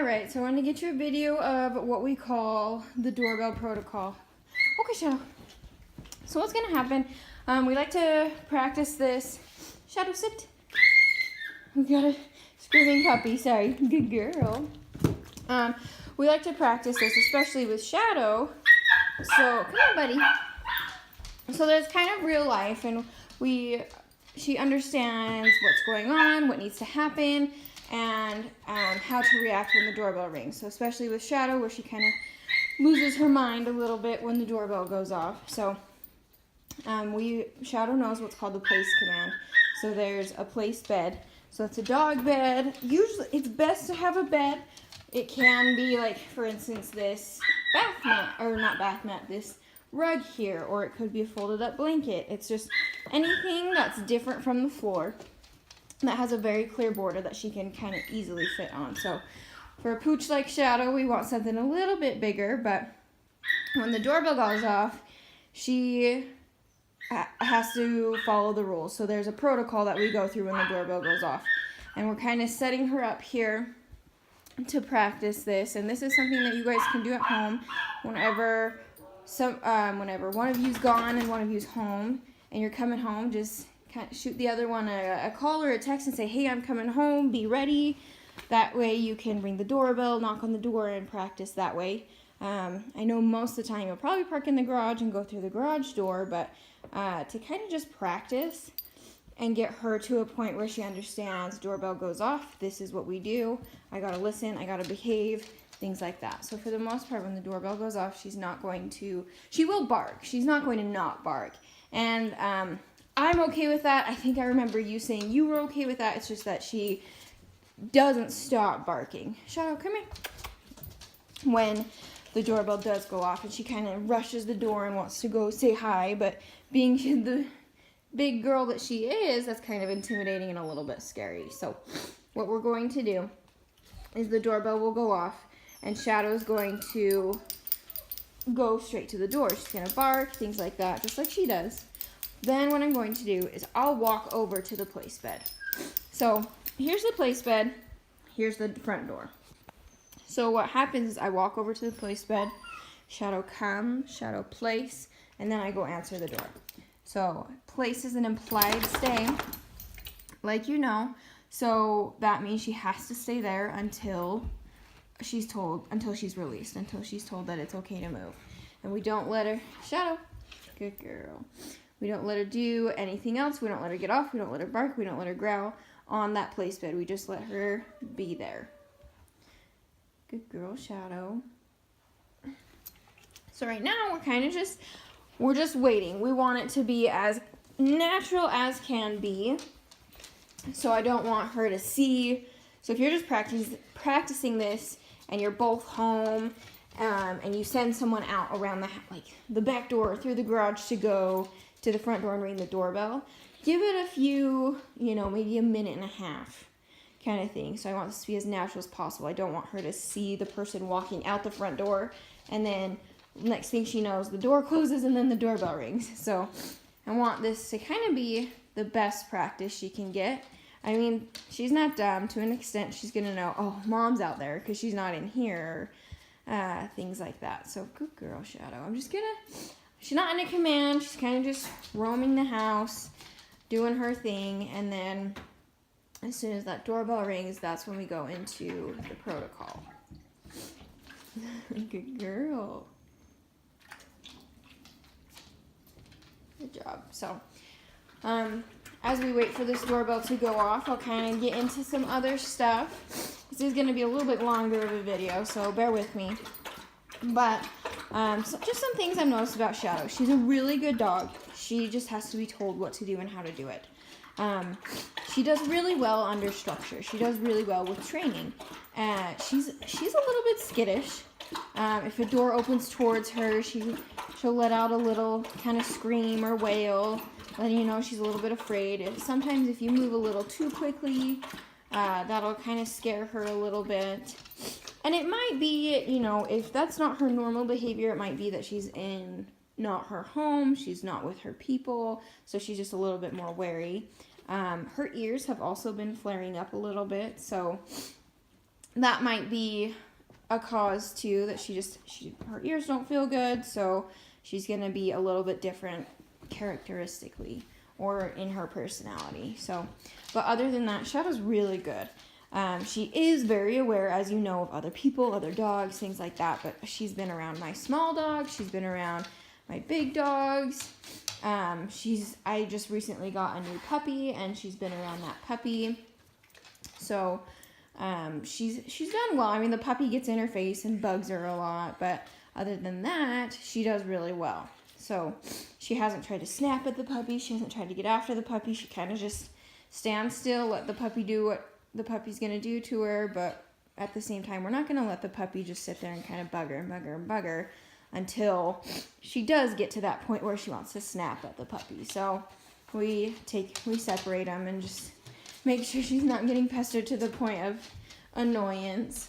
Alright, so I want to get you a video of what we call the doorbell protocol. Okay, Shadow. So what's going to happen, we like to practice this. Shadow, sit. We've got a screaming puppy, sorry. Good girl. We like to practice this, especially with Shadow. So, come on, buddy. So there's kind of real life, and she understands what's going on, what needs to happen, and how to react when the doorbell rings. So especially with Shadow, where she kind of loses her mind a little bit when the doorbell goes off. So Shadow knows what's called the place command. So there's a place bed. So it's a dog bed. Usually it's best to have a bed. It can be like, for instance, this bath mat, or not bath mat, this rug here, or it could be a folded up blanket. It's just anything that's different from the floor that has a very clear border that she can kind of easily fit on. So for a pooch like Shadow, we want something a little bit bigger, but when the doorbell goes off, she has to follow the rules. So there's a protocol that we go through when the doorbell goes off. And we're kind of setting her up here to practice this. And this is something that you guys can do at home whenever one of you's gone and one of you's home and you're coming home. Just kind of shoot the other one a call or a text and say, hey, I'm coming home, be ready. That way you can ring the doorbell, knock on the door, and practice that way. I know most of the time you'll probably park in the garage and go through the garage door, but to kind of just practice and get her to a point where she understands doorbell goes off, this is what we do, I gotta listen, I gotta behave, things like that. So for the most part, when the doorbell goes off, she will bark. She's not going to not bark. And I'm okay with that. I think I remember you saying you were okay with that. It's just that she doesn't stop barking. Shadow, come here. When the doorbell does go off and she kind of rushes the door and wants to go say hi, but being the big girl that she is, that's kind of intimidating and a little bit scary. So what we're going to do is the doorbell will go off and Shadow's going to go straight to the door. She's going to bark, things like that, just like she does. Then what I'm going to do is I'll walk over to the place bed. So here's the place bed, here's the front door. So what happens is I walk over to the place bed, Shadow come, Shadow place, and then I go answer the door. So place is an implied stay, like you know. So that means she has to stay there until she's released, until she's told that it's okay to move. And we don't let her, Shadow, good girl. We don't let her do anything else. We don't let her get off. We don't let her bark. We don't let her growl on that place bed. We just let her be there. Good girl, Shadow. So right now we're just waiting. We want it to be as natural as can be. So I don't want her to see. So if you're just practicing this and you're both home and you send someone out around the back door or through the garage to go to the front door and ring the doorbell, give it a few, maybe a minute and a half kind of thing. So I want this to be as natural as possible. I don't want her to see the person walking out the front door and then next thing she knows, the door closes and then the doorbell rings. So I want this to kind of be the best practice she can get. I mean, she's not dumb. To an extent, she's going to know, oh, mom's out there because she's not in here, things like that. So good girl, Shadow. She's not in a command. She's kind of just roaming the house, doing her thing. And then as soon as that doorbell rings, that's when we go into the protocol. Good girl. Good job. So, as we wait for this doorbell to go off, I'll kind of get into some other stuff. This is going to be a little bit longer of a video, so bear with me. But so just some things I've noticed about Shadow. She's a really good dog. She just has to be told what to do and how to do it. She does really well under structure. She does really well with training. She's a little bit skittish. If a door opens towards her, she'll let out a little kind of scream or wail, letting you know she's a little bit afraid. Sometimes if you move a little too quickly, that'll kind of scare her a little bit. And it might be, if that's not her normal behavior, it might be that she's in not her home, she's not with her people, so she's just a little bit more wary. Her ears have also been flaring up a little bit, so that might be a cause too, that her ears don't feel good, so she's going to be a little bit different characteristically or in her personality. So, but other than that, Shadow's really good. She is very aware, as you know, of other people, other dogs, things like that, but she's been around my small dogs, she's been around my big dogs. I just recently got a new puppy, and she's been around that puppy. So, she's done well. I mean, the puppy gets in her face and bugs her a lot, but other than that, she does really well. So, she hasn't tried to snap at the puppy, she hasn't tried to get after the puppy, she kind of just stands still, let the puppy do what the puppy's going to do to her, but at the same time, we're not going to let the puppy just sit there and kind of bug her until she does get to that point where she wants to snap at the puppy. So we separate them and just make sure she's not getting pestered to the point of annoyance.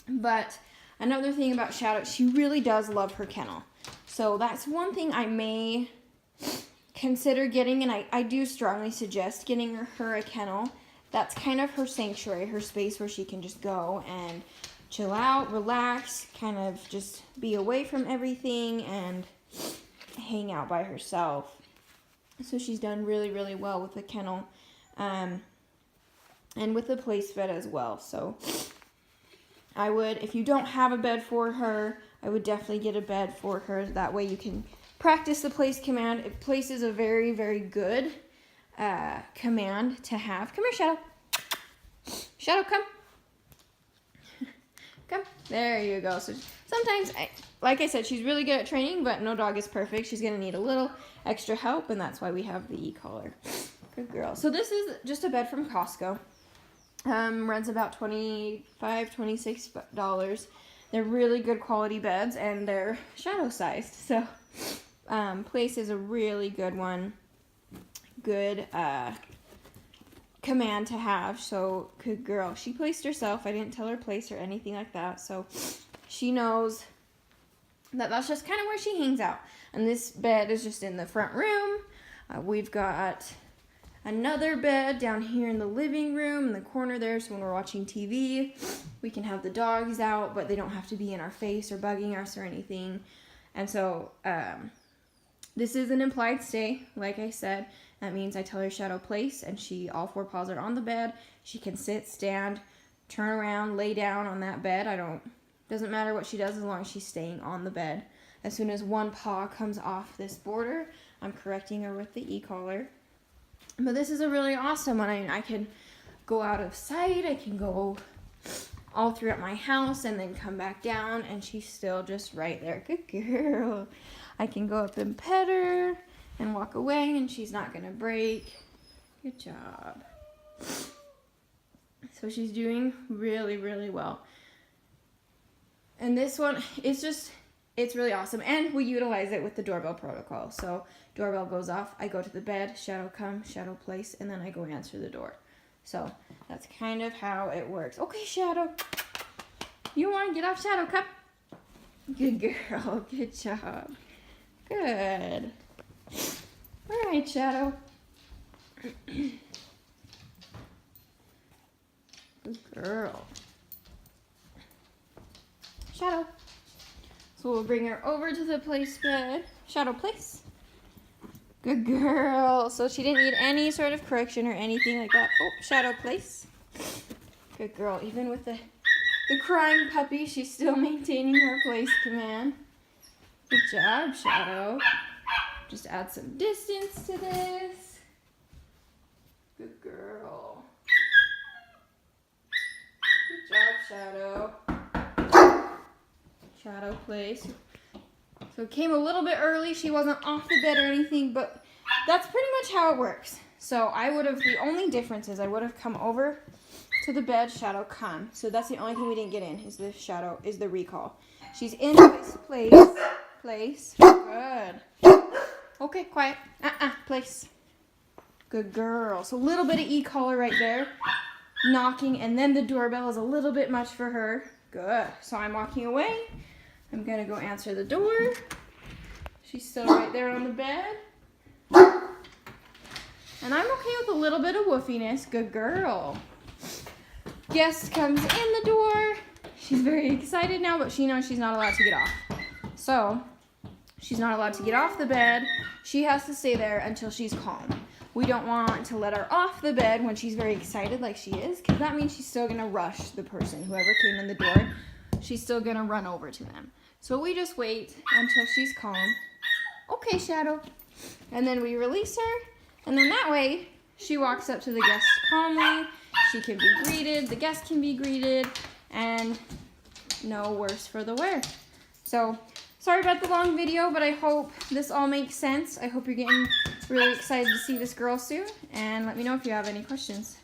But another thing about Shadow, she really does love her kennel. So that's one thing I may consider getting, and I do strongly suggest getting her a kennel. That's kind of her sanctuary, her space where she can just go and chill out, relax, kind of just be away from everything and hang out by herself. So she's done really, really well with the kennel, and with the place bed as well. So I would, if you don't have a bed for her, I would definitely get a bed for her. That way you can practice the place command. Place is a very, very good command to have. Come here, Shadow. Shadow, come. Come. There you go. So sometimes, like I said, she's really good at training, but no dog is perfect. She's going to need a little extra help, and that's why we have the e-collar. Good girl. So this is just a bed from Costco. Runs about $25, $26. They're really good quality beds, and they're Shadow sized. So place is a really good one. Good command to have. So good girl. She placed herself. I didn't tell her place or anything like that. So she knows that that's just kind of where she hangs out. And this bed is just in the front room. We've got another bed down here in the living room in the corner there. So when we're watching TV, we can have the dogs out, but they don't have to be in our face or bugging us or anything. And so this is an implied stay, like I said. That means I tell her Shadow place, and all four paws are on the bed. She can sit, stand, turn around, lay down on that bed. Doesn't matter what she does as long as she's staying on the bed. As soon as one paw comes off this border, I'm correcting her with the e-collar. But this is a really awesome one. I mean, I can go out of sight. I can go all throughout my house and then come back down, and she's still just right there. Good girl. I can go up and pet her and walk away, and she's not going to break. Good job. So she's doing really, really well. And this one, it's really awesome. And we utilize it with the doorbell protocol. So doorbell goes off, I go to the bed, Shadow come, Shadow place, and then I go answer the door. So that's kind of how it works. Okay, Shadow. You want to get off, Shadow? Come. Good girl. Good job. Good. All right, Shadow. Good girl. Shadow. So we'll bring her over to the place bed. Shadow place. Good girl. So she didn't need any sort of correction or anything like that. Oh, Shadow place. Good girl. Even with the crying puppy, she's still maintaining her place command. Good job, Shadow. Just add some distance to this. Good girl. Good job, Shadow. Shadow place. So it came a little bit early. She wasn't off the bed or anything, but that's pretty much how it works. So the only difference is I would have come over to the bed, Shadow come. So that's the only thing we didn't get in is the recall. She's in this place. Good. Okay, quiet. Place. Good girl. So a little bit of e-collar right there. Knocking, and then the doorbell is a little bit much for her. Good. So I'm walking away. I'm going to go answer the door. She's still right there on the bed. And I'm okay with a little bit of woofiness. Good girl. guest comes in the door. She's very excited now, but she knows she's not allowed to get off. So, she's not allowed to get off the bed. She has to stay there until she's calm. We don't want to let her off the bed when she's very excited like she is, because that means she's still going to rush the person, whoever came in the door. She's still going to run over to them. So we just wait until she's calm. Okay, Shadow. And then we release her, and then that way she walks up to the guest calmly. She can be greeted, the guest can be greeted, and no worse for the wear. So, sorry about the long video, but I hope this all makes sense. I hope you're getting really excited to see this girl soon, and let me know if you have any questions.